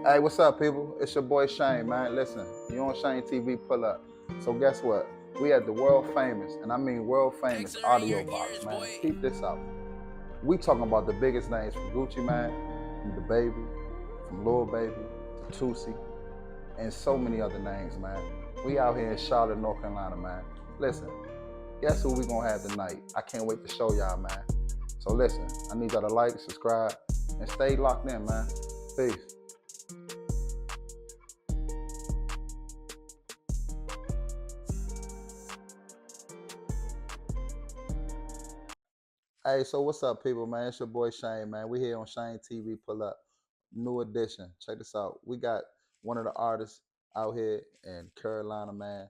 Hey, what's up, people? It's your boy Shane, man. Listen, you on Shane TV, pull up. So guess what? We at the world famous, and I mean world famous audio box, man. Peep this out. We talking about the biggest names from Gucci Man, from the Baby, from Lil Baby to Tusi, and so many other names, man. We out here in Charlotte, North Carolina, man. Listen, guess who we gonna have tonight? I can't wait to show y'all, man. So listen, I need y'all to like, subscribe, and stay locked in, man. Peace. Hey, so what's up, people, man? It's your boy Shane, man. We here on Shane TV. Pull up, new edition. Check this out. We got one of the artists out here in Carolina, man.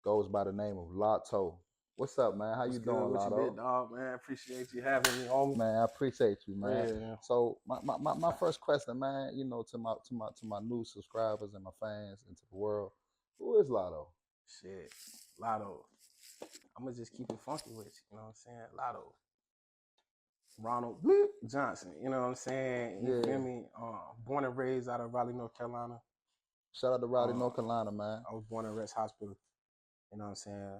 Goes by the name of Lotto. What's up, man? How What's you good? doing, What Lotto? you did, dog, man? Appreciate you having me, homie. Man, I appreciate you, man. Yeah. So my first question, man, you know, to my new subscribers and my fans and to the world, who is Lotto? Shit. Lotto. I'ma just keep it funky with you, you know what I'm saying? Lotto. Ronald Johnson, you know what I'm saying? You feel me? Born and raised out of Raleigh, North Carolina. Shout out to Raleigh, North Carolina, man. I was born in Rest Hospital, you know what I'm saying?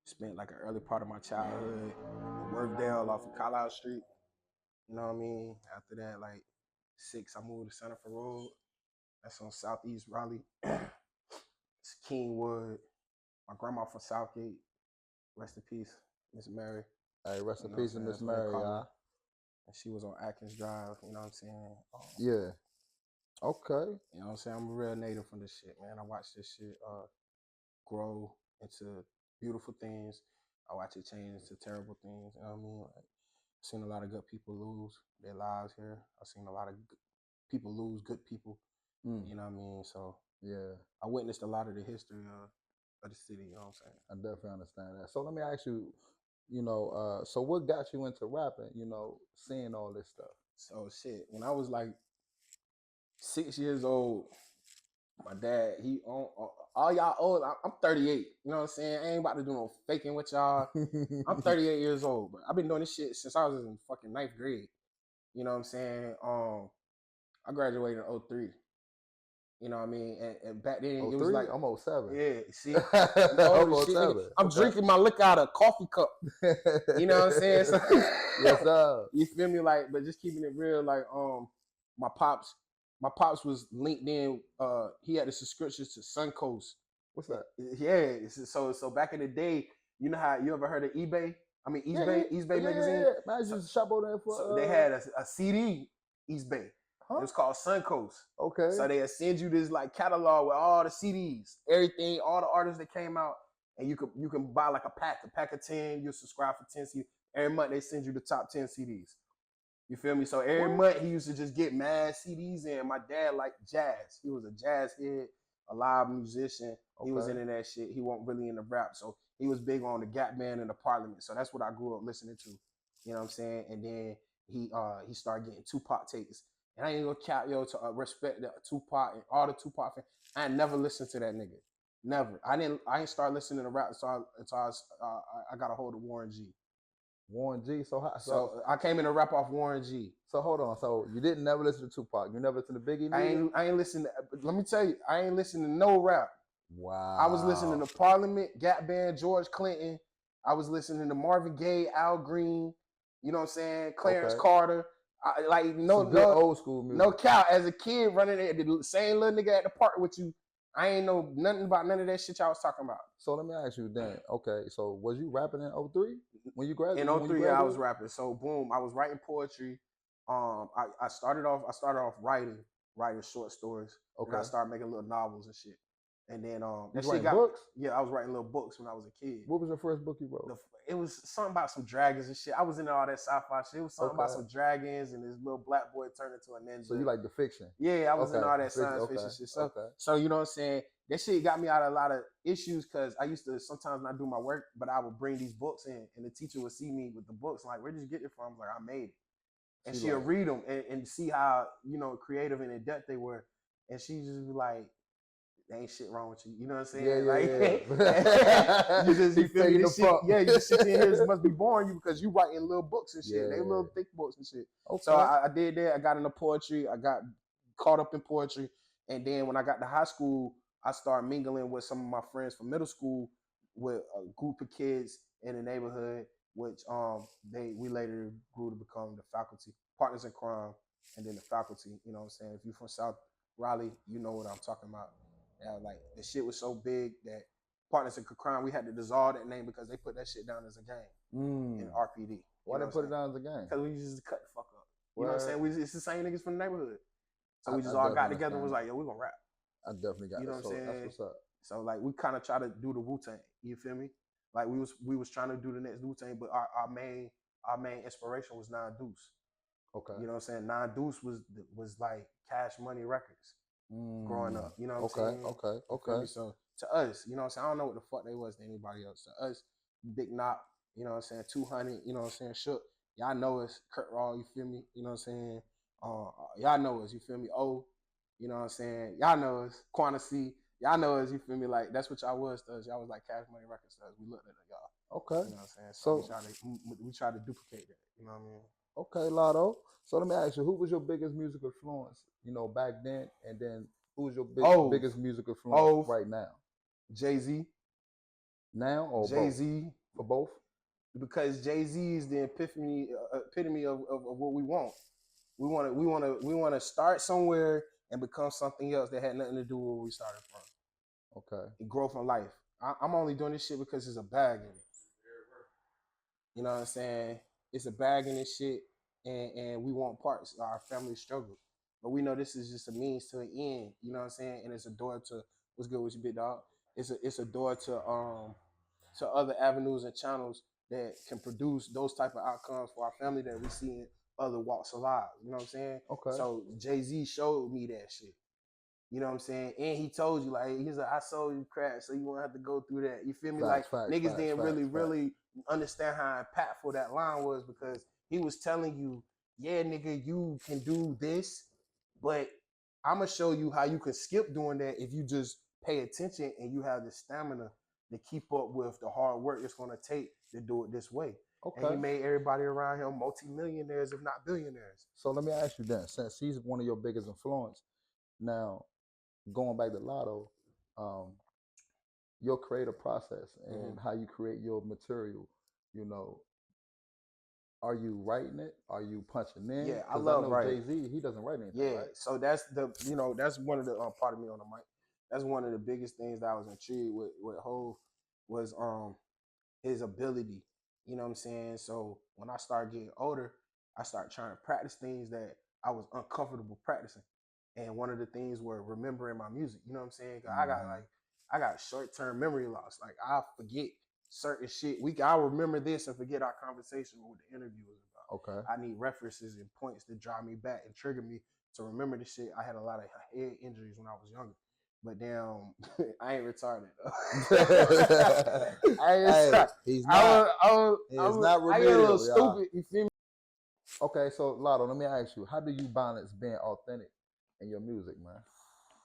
Spent like an early part of my childhood in Workdale off of Carlisle Street. You know what I mean? After that, like 6, I moved to Centerford Road. That's on Southeast Raleigh. It's Kingwood. My grandma from Southgate. Rest in peace, Miss Mary. Hey, rest in peace to Miss Mary, y'all. And she was on Atkins Drive, you know what I'm saying? Yeah. Okay. You know what I'm saying? I'm a real native from this shit, man. I watched this shit grow into beautiful things. I watch it change to terrible things, you know what I mean? Like, I've seen a lot of good people lose their lives here. I've seen a lot of people lose good people, you know what I mean? So yeah, I witnessed a lot of the history of the city, you know what I'm saying? I definitely understand that. So let me ask you, you know, so what got you into rapping, you know, seeing all this stuff? So shit, when I was like 6 years old, my dad, he owned all y'all old. I'm 38. You know what I'm saying? I ain't about to do no faking with y'all. I'm 38 years old, but I've been doing this shit since I was in fucking 9th grade. You know what I'm saying? I graduated in 03. You know what I mean? And back then it was like I'm 07. Yeah, see, I'm shit, 07. I'm drinking my liquor out of a coffee cup. You know what I'm saying? So, yes, sir. You feel me? Like, but just keeping it real, like my pops was linked in. He had a subscription to Suncoast. What's that? Yeah. So back in the day, you know how you ever heard of eBay? I mean, East Bay magazine. Yeah. Man, I used to shop over there for. So they had a CD, East Bay. Huh? It was called Suncoast. Okay. So they send you this like catalog with all the CDs, everything, all the artists that came out, and you can buy like a pack of 10. You subscribe for 10 CDs. Every month they send you the top 10 CDs. You feel me? So every month he used to just get mad CDs in. My dad liked jazz. He was a jazz head, a live musician. Okay. He was into that shit. He wasn't really into rap. So he was big on the Gap Band and the Parliament. So that's what I grew up listening to. You know what I'm saying? And then he started getting Tupac tapes. And I ain't gonna cap, yo, to respect the Tupac and all the Tupac fans. I ain't never listened to that nigga. Never. I ain't start listening to rap until I got a hold of Warren G. Warren G. So I came in to rap off Warren G. So hold on. So you didn't never listen to Tupac. You never listened to Biggie? I ain't listen to, let me tell you, I ain't listening to no rap. Wow. I was listening to Parliament, Gap Band, George Clinton. I was listening to Marvin Gaye, Al Green, you know what I'm saying? Clarence Carter. No old school music. No cow. As a kid running at the same little nigga at the park with you, I ain't know nothing about none of that shit y'all was talking about. So let me ask you then. Okay, so was you rapping in 03 when you graduated? In 03, yeah, I was rapping. So boom, I was writing poetry. I started off writing short stories. Okay. And I started making little novels and shit. And then that shit got books? Yeah, I was writing little books when I was a kid. What was your first book you wrote? It was something about some dragons and shit. I was into all that sci-fi shit. It was something about some dragons and this little black boy turned into a ninja. So you like the fiction? Yeah, I was into all that science fiction shit. So you know what I'm saying? That shit got me out of a lot of issues because I used to sometimes not do my work, but I would bring these books in and the teacher would see me with the books like, where did you get it from? I was like, I made it. And she'll read them and see how, you know, creative and in depth they were. And she just be like, there ain't shit wrong with you. You know what I'm saying? Yeah. You feel me? This shit, you just sit in here, it must be boring you because you writing little books and shit. They little thick books and shit. Okay. So I did that. I got into poetry. I got caught up in poetry. And then when I got to high school, I started mingling with some of my friends from middle school with a group of kids in the neighborhood, which we later grew to become the faculty, partners in crime, and then the faculty. You know what I'm saying? If you're from South Raleigh, you know what I'm talking about. Like the shit was so big that partners in crime, we had to dissolve that name because they put that shit down as a game in RPD. Why they put it down as a game? Because we just cut the fuck up. You know what I'm saying? It's the same niggas from the neighborhood. So we just I all got definitely together and was understand like, yo, we gonna rap. I definitely got You know it. what So I'm saying? that's what's up. So like we kind of try to do the Wu-Tang. You feel me? Like we was trying to do the next Wu-Tang, but our main inspiration was Nine Deuce. Okay. You know what I'm saying? Nine Deuce was like Cash Money Records growing up. You know what I'm saying? Okay. You feel me? So to us, you know what I'm saying? I don't know what the fuck they was to anybody else. To us, Big Knock, you know what I'm saying? 200, you know what I'm saying? Shook. Y'all know us. Kurt Raw, you feel me? You know what I'm saying? Y'all know us, you feel me? Oh, you know what I'm saying? Y'all know us. Quantity, y'all know us, you feel me? Like that's what y'all was to us. Y'all was like Cash Money Records to us. We looked at it, y'all. Okay. You know what I'm saying? So we try to duplicate that. You know what I mean? Okay, Lotto. So let me ask you, who was your biggest music influence, you know, back then, and then who's your biggest music influence right now? Jay-Z. Now or Jay-Z. Both? For both? Because Jay-Z is the epitome of what we want. We want to start somewhere and become something else that had nothing to do with where we started from. Okay. And grow from life. I'm only doing this shit because there's a bag in it. You know what I'm saying? It's a bag in this shit, and we want parts. Our family struggle, but we know this is just a means to an end. You know what I'm saying? And it's a door to what's good with you, big dog. It's a door to other avenues and channels that can produce those type of outcomes for our family that we see in other walks of life. You know what I'm saying? Okay. So Jay-Z showed me that shit. You know what I'm saying? And he told you, like, he's like, I sold you crack, so you won't have to go through that. You feel me? Niggas didn't really understand how impactful that line was because he was telling you, yeah, nigga, you can do this, but I'm going to show you how you can skip doing that if you just pay attention and you have the stamina to keep up with the hard work it's going to take to do it this way. Okay. And he made everybody around him multi-millionaires, if not billionaires. So let me ask you then, since he's one of your biggest influence, now going back to Lotto, your creative process and how you create your material, you know, are you writing it? Are you punching in? Yeah, I love writing. Jay-Z, he doesn't write anything. Yeah, right? So that's that's one of the pardon me on the mic. That's one of the biggest things that I was intrigued with Hov was his ability. You know what I'm saying? So when I started getting older, I started trying to practice things that I was uncomfortable practicing. And one of the things were remembering my music. You know what I'm saying? I got short-term memory loss. Like I forget certain shit. I'll remember this and forget our conversation or what the interview was about. Okay. I need references and points to drive me back and trigger me to remember the shit. I had a lot of head injuries when I was younger. But damn, I ain't retarded. He's not. He's not remedial. I get a little stupid. You feel me? Okay, so Lotto, let me ask you, how do you balance being authentic in your music, man?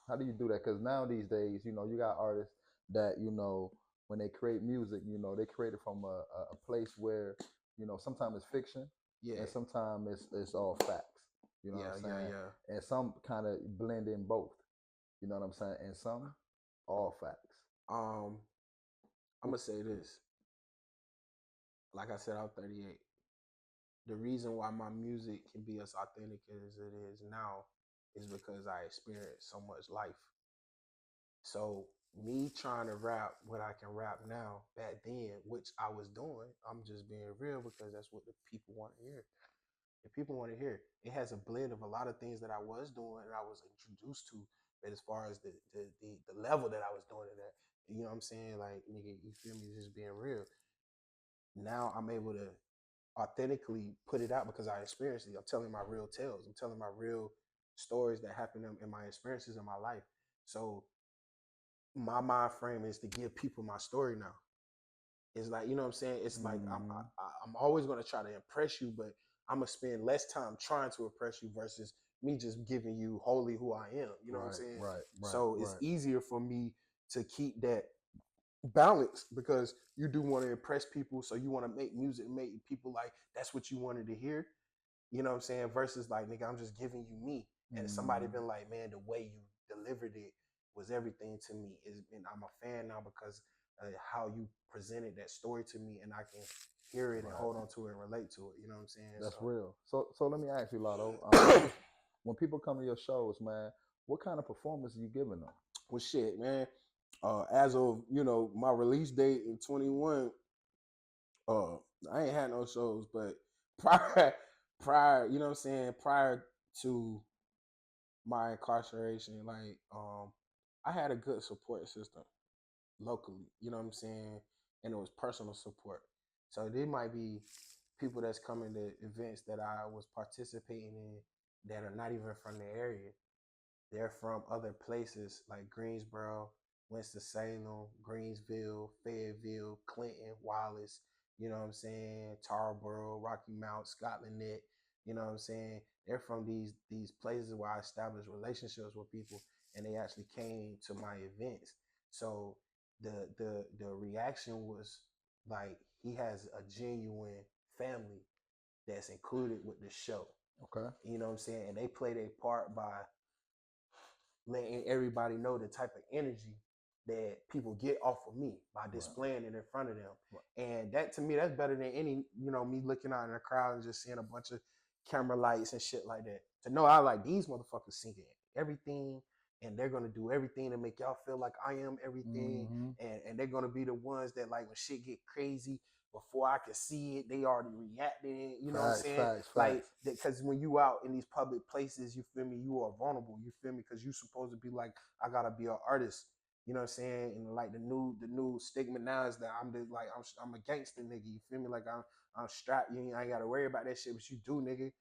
How do you do that? Because now these days, you know, you got artists that, you know, when they create music, you know, they create it from a place where, you know, sometimes it's fiction, and sometimes it's all facts. You know what I'm saying? And some kind of blend in both. You know what I'm saying? And some all facts. I'm gonna say this. Like I said, I'm 38. The reason why my music can be as authentic as it is now is because I experienced so much life. So me trying to rap what I can rap now back then, which I was doing, I'm just being real because that's what the people want to hear. The people want to hear. It has a blend of a lot of things that I was doing and I was introduced to, but as far as the level that I was doing it at, you know what I'm saying? Like, nigga, you feel me? Just being real. Now I'm able to authentically put it out because I experienced it. I'm telling my real tales. I'm telling my real stories that happened in my experiences in my life. So my mind frame is to give people my story now. It's like, you know what I'm saying? It's like I'm always going to try to impress you, but I'm going to spend less time trying to impress you versus me just giving you wholly who I am. You know what I'm saying? Right. So it's easier for me to keep that balance because you do want to impress people. So you want to make music, make people like, that's what you wanted to hear. You know what I'm saying? Versus like, nigga, I'm just giving you me. And somebody been like, man, the way you delivered it was everything to me. And I'm a fan now because how you presented that story to me, and I can hear it and hold on to it and relate to it. You know what I'm saying? That's real. So let me ask you, Lotto. So, When people come to your shows, man, what kind of performance are you giving them? well, shit, man. As of my release date in 21, I ain't had no shows, but prior, you know what I'm saying, prior to my incarceration, like I had a good support system locally, you know what I'm saying? And it was personal support. So there might be people that's coming to events that I was participating in that are not even from the area. They're from other places like Greensboro, Winston-Salem, Greensville, Fayetteville, Clinton, Wallace, you know what I'm saying, Tarboro, Rocky Mount, Scotland Neck, you know what I'm saying? They're from these places where I established relationships with people, and they actually came to my events. So the reaction was like, he has a genuine family that's included with the show. Okay. You know what I'm saying? And they play their part by letting everybody know the type of energy that people get off of me by displaying it in front of them. And that, to me, that's better than any, me looking out in the crowd and just seeing a bunch of camera lights and shit like that. To know I like these motherfuckers singing everything, and they're gonna do everything to make y'all feel like I am everything. And they're gonna be the ones that, like, when shit get crazy, before I can see it, they already reacting. You know what I'm saying? Like, because when you out in these public places, you feel me, you are vulnerable. You feel me? Because you supposed to be like, I gotta be an artist. You know what I'm saying? And like the new stigma now is that I'm a gangster nigga. You feel me? Like I'm strapped. You ain't gotta worry about that shit, but you do, nigga.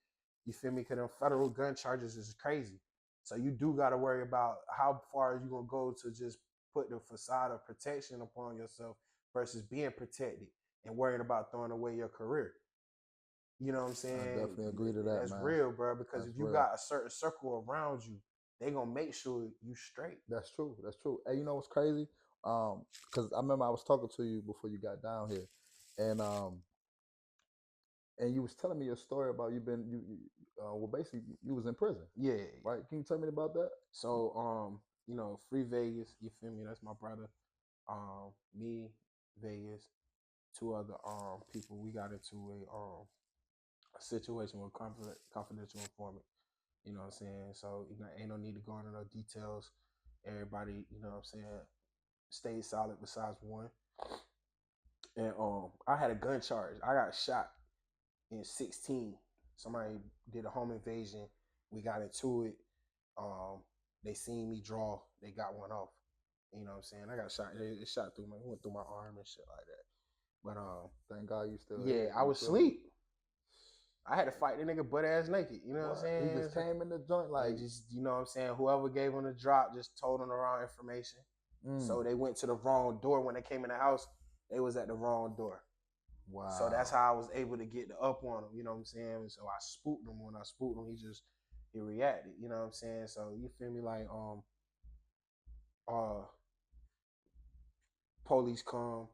You feel me? Because them federal gun charges is crazy. So you do gotta worry about how far you gonna go to just put the facade of protection upon yourself versus being protected and worrying about throwing away your career. You know what I'm saying? I definitely agree to that, That's man. real, bro. Because That's if you real. got a certain circle around you, they gonna make sure you straight. That's true. That's true. Hey, you know what's crazy? Because I remember I was talking to you before you got down here, and you was telling me your story about well, basically you was in prison. Yeah. Right? Can you tell me about that? So Free Vegas, you feel me? That's my brother. Me, Vegas, two other people. We got into a situation with confidential informant. You know what I'm saying? So ain't no need to go into no details. Everybody, you know what I'm saying, stayed solid besides one. And I had a gun charge. I got shot in 16. Somebody did a home invasion. We got into it. They seen me draw. They got one off. You know what I'm saying? I got shot. It shot through went through my arm and shit like that. But thank God you still yeah, here. I was asleep. I had to fight the nigga butt ass naked. You know what I'm saying? He just came in the joint like just, you know what I'm saying? Whoever gave him the drop just told him the wrong information. So they went to the wrong door when they came in the house. They was at the wrong door. Wow. So that's how I was able to get the up on him. You know what I'm saying? So I spooked him. When I spooked him, he reacted. You know what I'm saying? So you feel me? Like police come,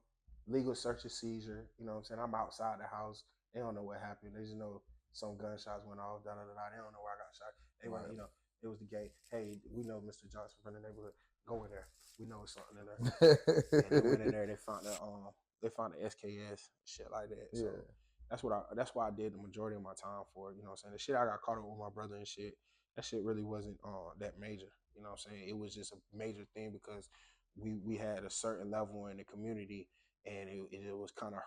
legal search and seizure. You know what I'm saying? I'm outside the house. They don't know what happened. They just know some gunshots went off. Da da da da. They don't know where I got shot. They went, it was the gate. Hey, we know Mr. Johnson from the neighborhood. Go in there. We know it's something in there. And they went in there. They found the SKS, shit like that. So that's why I did the majority of my time for it. You know what I'm saying? The shit I got caught up with my brother and shit, that shit really wasn't that major. You know what I'm saying? It was just a major thing because we had a certain level in the community, and it was kind of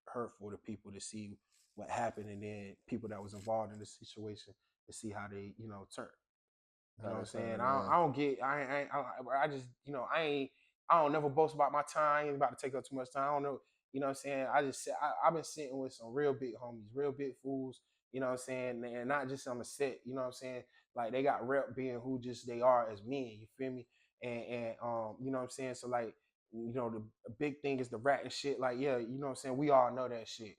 hurtful to people to see what happened, and then people that was involved in the situation to see how they turn. You know what I'm saying? I just I don't never boast about my time. I ain't about to take up too much time. I don't know. You know what I'm saying? I've been sitting with some real big homies, real big fools. You know what I'm saying? And not just on the set. You know what I'm saying? Like, they got rep being who just they are as men. You feel me? And you know what I'm saying? So, like, the big thing is the rat and shit. Like, yeah, you know what I'm saying? We all know that shit.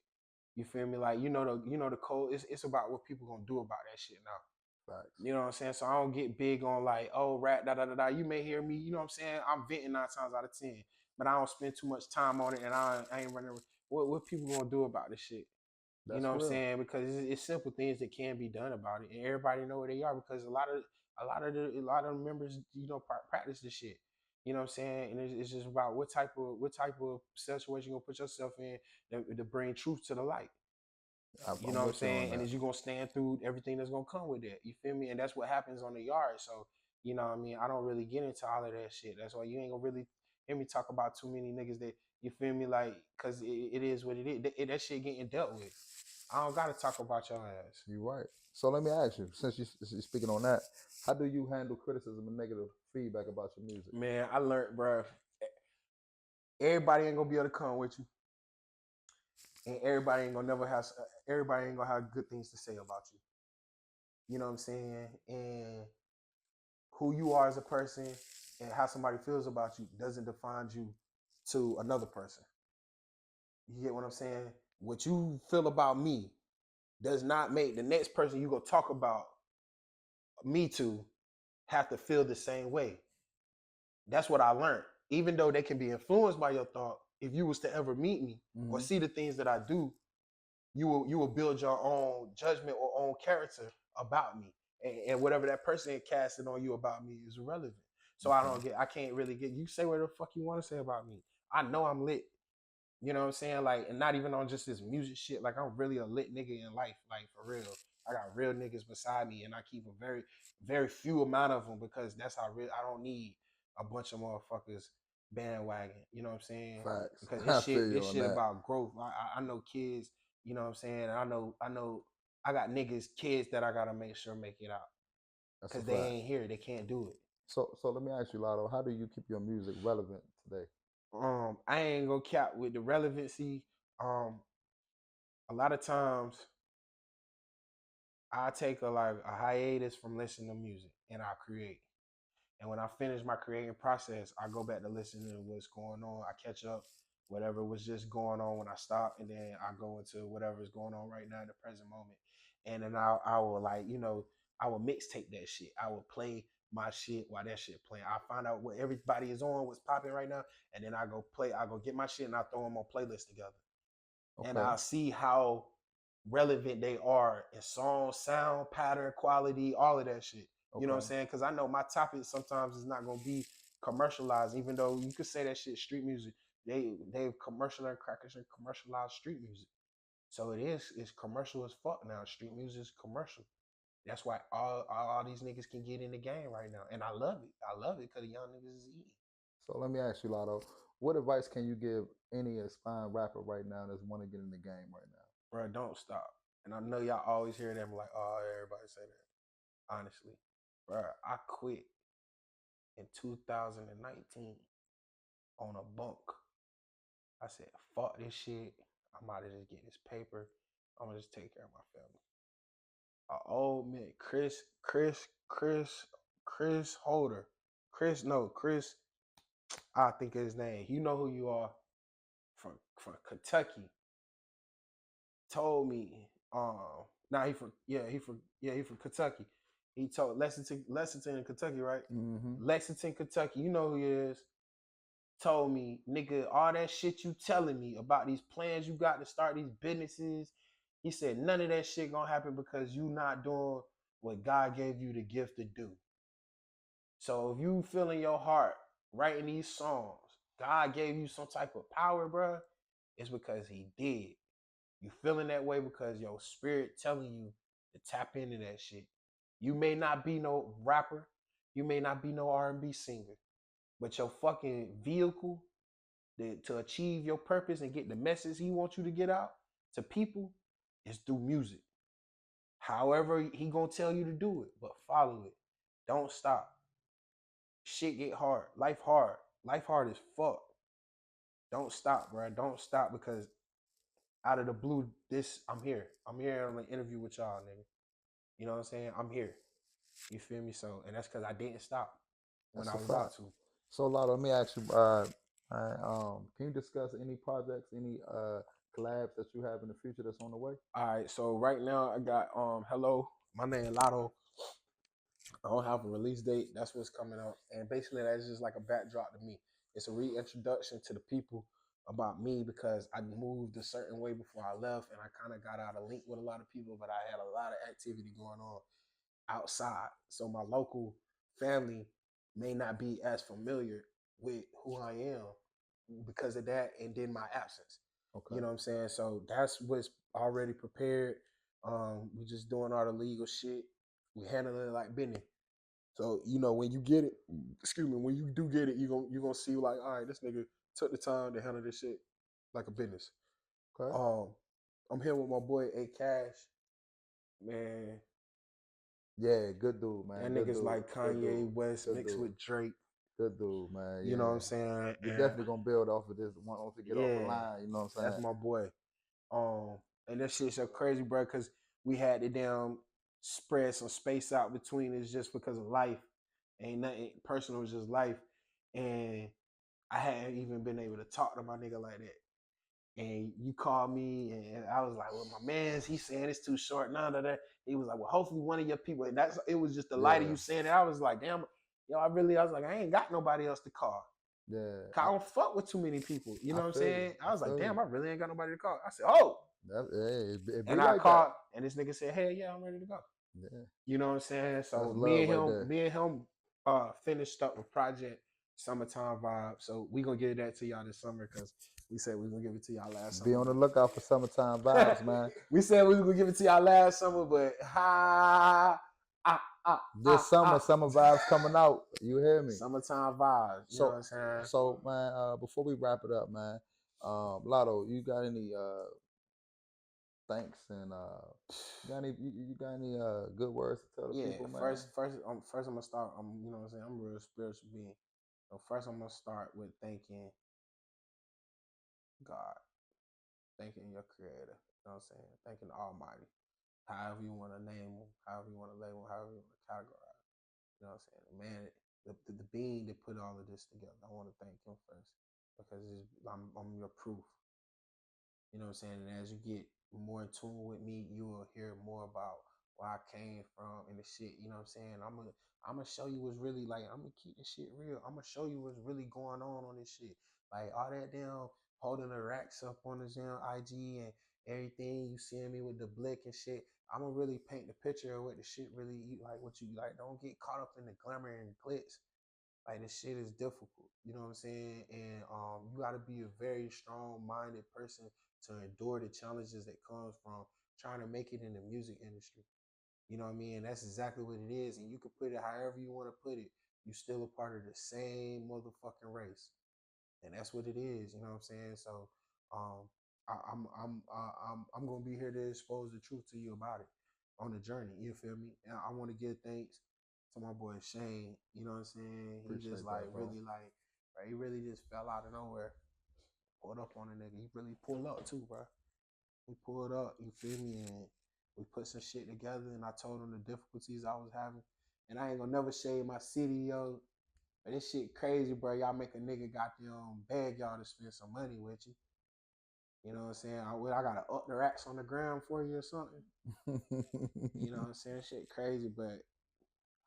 You feel me? Like, the code. It's about what people gonna do about that shit now. Facts. You know what I'm saying? So I don't get big on like, oh, rat, da da da da. You may hear me, you know what I'm saying? I'm venting 9 times out of 10, but I don't spend too much time on it, and I ain't running. What people gonna do about this shit? You That's know what I'm real. saying? Because it's simple things that can be done about it, and everybody know where they are because a lot of the members, practice this shit. You know what I'm saying? And it's just about what type of situation you gonna put yourself in to bring truth to the light. You know I'm what I'm with you on saying? And that. is you gonna stand through everything that's gonna come with that. You feel me? And that's what happens on the yard. So, you know what I mean? I don't really get into all of that shit. That's why you ain't gonna really hear me talk about too many niggas that you feel me, like, cause it is what it is. That shit getting dealt with. I don't gotta talk about your ass. You're right. So let me ask you, since you're speaking on that, how do you handle criticism and negative feedback about your music? Man, I learned, bro. Everybody ain't gonna be able to come with you, and everybody ain't gonna have good things to say about you. You know what I'm saying? And who you are as a person and how somebody feels about you doesn't define you to another person. You get what I'm saying? What you feel about me does not make the next person you go talk about me to have to feel the same way. That's what I learned. Even though they can be influenced by your thought, if you was to ever meet me or Mm-hmm. see the things that I do, you will build your own judgment or own character about me, and whatever that person casted on you about me is irrelevant. So Okay. I can't really get you say whatever the fuck you want to say about me. I know I'm lit. You know what I'm saying? Like, and not even on just this music shit. Like, I'm really a lit nigga in life. Like, for real. I got real niggas beside me, and I keep a very, very few amount of them because that's how real. I don't need a bunch of motherfuckers bandwagon. You know what I'm saying? Facts. Because I feel this you on shit that. about growth. I know kids. You know what I'm saying? And I know. I got niggas, kids that I gotta make sure make it out That's a because they fact. ain't here. They can't do it. So let me ask you, Lotto, how do you keep your music relevant today? I ain't gonna cap with the relevancy. Um, a lot of times I take a hiatus from listening to music and I create. And when I finish my creating process, I go back to listening to what's going on. I catch up whatever was just going on when I stopped, and then I go into whatever is going on right now in the present moment. And then I will, like, I will mixtape that shit. I will play my shit while that shit playing. I find out what everybody is on, what's popping right now, and then I go get my shit and I throw them on playlists together, and Okay. I'll see how relevant they are in song, sound, pattern, quality, all of that shit. You know what Okay. I'm saying? Because I know my topic sometimes is not gonna be commercialized, even though you could say that shit street music. They've commercialized crackers and commercialized street music. So it's commercial as fuck now. Street music is commercial. That's why all these niggas can get in the game right now. And I love it. I love it because the young niggas is eating. So let me ask you, Lotto, what advice can you give any aspiring rapper right now that's want to get in the game right now? Bro, don't stop. And I know y'all always hear them like, oh, everybody say that. Honestly, bro, I quit in 2019 on a bunk. I said, fuck this shit. I'm out to just get this paper. I'm gonna just take care of my family. Old man, Chris Holder. Chris, I think of his name. You know who you are, from Kentucky. Told me, now he from Kentucky. He told Lexington in Kentucky, right? Mm-hmm. Lexington, Kentucky. You know who he is. Told me, nigga, all that shit you telling me about these plans you got to start these businesses. He said none of that shit gonna happen because you not doing what God gave you the gift to do. So if you feel in your heart writing these songs, God gave you some type of power, bro. It's because He did. You feeling that way because your spirit telling you to tap into that shit. You may not be no rapper, you may not be no R&B singer, but your fucking vehicle to achieve your purpose and get the message he wants you to get out to people is through music. However, he gonna tell you to do it, but follow it. Don't stop. Shit get hard. Life hard. Life hard as fuck. Don't stop, bro. Don't stop because out of the blue, I'm here. I'm here on an interview with y'all, nigga. You know what I'm saying? I'm here. You feel me? So, and that's because I didn't stop when That's I a was fact. about to. So Lotto, let me ask you, can you discuss any projects, any collabs that you have in the future that's on the way? All right, so right now I got hello, my name Lotto. I don't have a release date. That's what's coming up, and basically that's just like a backdrop to me. It's a reintroduction to the people about me because I moved a certain way before I left, and I kind of got out of link with a lot of people, but I had a lot of activity going on outside. So my local family may not be as familiar with who I am because of that, and then my absence. Okay. You know what I'm saying? So that's what's already prepared. We just doing all the legal shit. We handling it like business. So when you get it, excuse me, when you do get it, you gonna see like, all right, this nigga took the time to handle this shit like a business. Okay. I'm here with my boy A Cash, man. Yeah, good dude, man. That Good nigga's dude. like Good Kanye dude. West Good mixed dude. with Drake. Good dude, man. You know what I'm saying? We're And definitely gonna build off of this once we get off the line. You know what I'm that's saying? my boy. And that shit's so crazy, bro, because we had to damn spread some space out between us just because of life. Ain't nothing personal, it was just life. And I hadn't even been able to talk to my nigga like that. And you called me, and I was like, "Well, my man's he's saying it's too short." None of that. He was like, "Well, hopefully one of your people." And it was just the light of you saying it. I was like, "Damn, yo, I was like, I ain't got nobody else to call. Yeah. I don't fuck with too many people. You know what I'm saying?" I was like, "Damn, you. I really ain't got nobody to call." I said, "Oh." It be And I like called, that. and this nigga said, "Hey, yeah, I'm ready to go." Yeah. You know what I'm saying? So That's love right there. me and him finished up a project, Summertime Vibe. So we gonna give that to y'all this summer because we said we gonna give it to y'all last summer. Be on the lookout for Summertime Vibes, man. We said we was gonna give it to y'all last summer, but This summer vibes coming out. You hear me? Summertime Vibes. You know what I'm saying? So man, before we wrap it up, man, Lotto, you got any thanks and you got any good words to tell the people, man? First I'm gonna start. You know what I'm saying? I'm a real spiritual being. So first I'm gonna start with thanking God, thanking your creator. You know what I'm saying? Thanking the Almighty. However you want to name him, however you want to label him, however you want to categorize. You know what I'm saying? The man, the being that put all of this together. I want to thank him first because I'm your proof. You know what I'm saying? And as you get more in tune with me, you will hear more about where I came from and the shit. You know what I'm saying? I'm gonna show you what's really like. I'm gonna keep this shit real. I'm gonna show you what's really going on this shit. Like all that damn holding the racks up on this damn IG and everything. You seeing me with the blick and shit. I'm gonna really paint the picture of what the shit really like. What you like? Don't get caught up in the glamour and glitz. Like this shit is difficult, you know what I'm saying? And you got to be a very strong-minded person to endure the challenges that comes from trying to make it in the music industry. You know what I mean? And that's exactly what it is. And you can put it however you want to put it. You still a part of the same motherfucking race, and that's what it is. You know what I'm saying? So, um, I'm gonna be here to expose the truth to you about it on the journey. You feel me? And I want to give thanks to my boy Shane. You know what I'm saying? He just like really like, bro, he really just fell out of nowhere, pulled up on a nigga. He really pulled up too, bro. He pulled up. You feel me? And we put some shit together. And I told him the difficulties I was having. And I ain't gonna never shade my city, yo. But this shit crazy, bro. Y'all make a nigga goddamn beg y'all to spend some money with you. You know what I'm saying? I gotta up the racks on the ground for you or something. You know what I'm saying? Shit crazy, but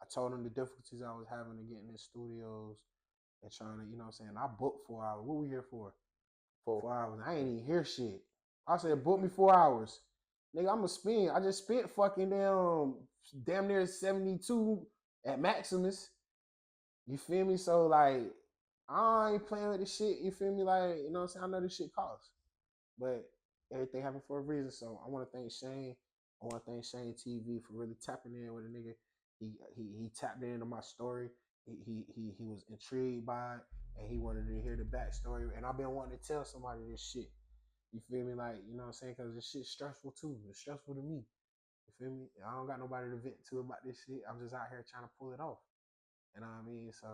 I told him the difficulties I was having to get in the studios and trying to, you know what I'm saying? I booked 4 hours. What we here for? 4 hours. I ain't even hear shit. I said, book me 4 hours. Nigga, I'm a spend. I just spent fucking damn near 72 at Maximus. You feel me? So like, I ain't playing with this shit. You feel me? Like, you know what I'm saying? I know this shit costs, but everything happened for a reason. So I want to thank Shane. I want to thank Shane TV for really tapping in with a nigga. He tapped into my story. He was intrigued by it, and he wanted to hear the backstory. And I've been wanting to tell somebody this shit. You feel me? Like, you know what I'm saying? Because this shit's stressful too. It's stressful to me. You feel me? I don't got nobody to vent to about this shit. I'm just out here trying to pull it off. You know what I mean? So,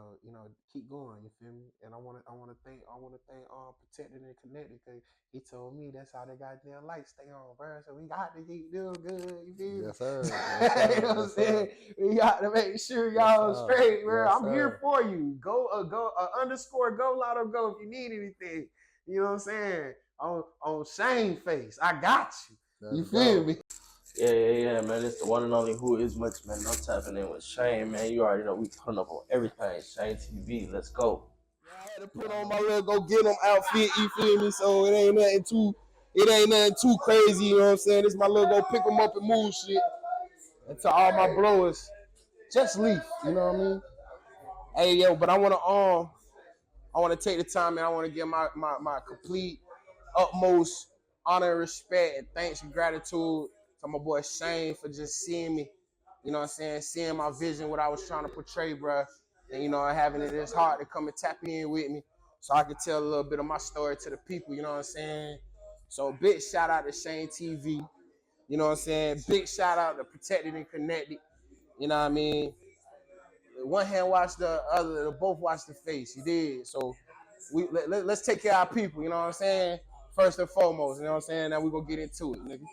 keep going, you feel me? And I wanna thank Protected and Connected, because he told me that's how the goddamn lights stay on, bro. So we got to keep doing good, you feel me? Yes, sir. Yes, sir. You know what I'm saying? We got to make sure y'all straight, bro. Yes, I'm here for you. Go underscore go Lotto go if you need anything. You know what I'm saying? On Shane face. I got you. You feel me? Yeah, man. It's the one and only Who Is Much, man. I'm tapping in with Shane, man. You already know we putting up on everything. Shane TV, let's go. I had to put on my little go get them outfit, you feel me? So it ain't nothing too crazy, you know what I'm saying? This my little go pick them up and move shit. And to all my blowers, just leave, you know what I mean? Hey yo, but I wanna take the time and I wanna give my complete utmost honor and respect and thanks and gratitude to my boy Shane for just seeing me, you know what I'm saying, seeing my vision, what I was trying to portray, bruh, and, you know, having it in his heart to come and tap in with me so I could tell a little bit of my story to the people, you know what I'm saying? So big shout out to Shane TV, you know what I'm saying? Big shout out to Protected and Connected, you know what I mean? One hand wash the other, both wash the face, you did. So let's take care of our people, you know what I'm saying? First and foremost, you know what I'm saying? Now we gonna get into it, nigga.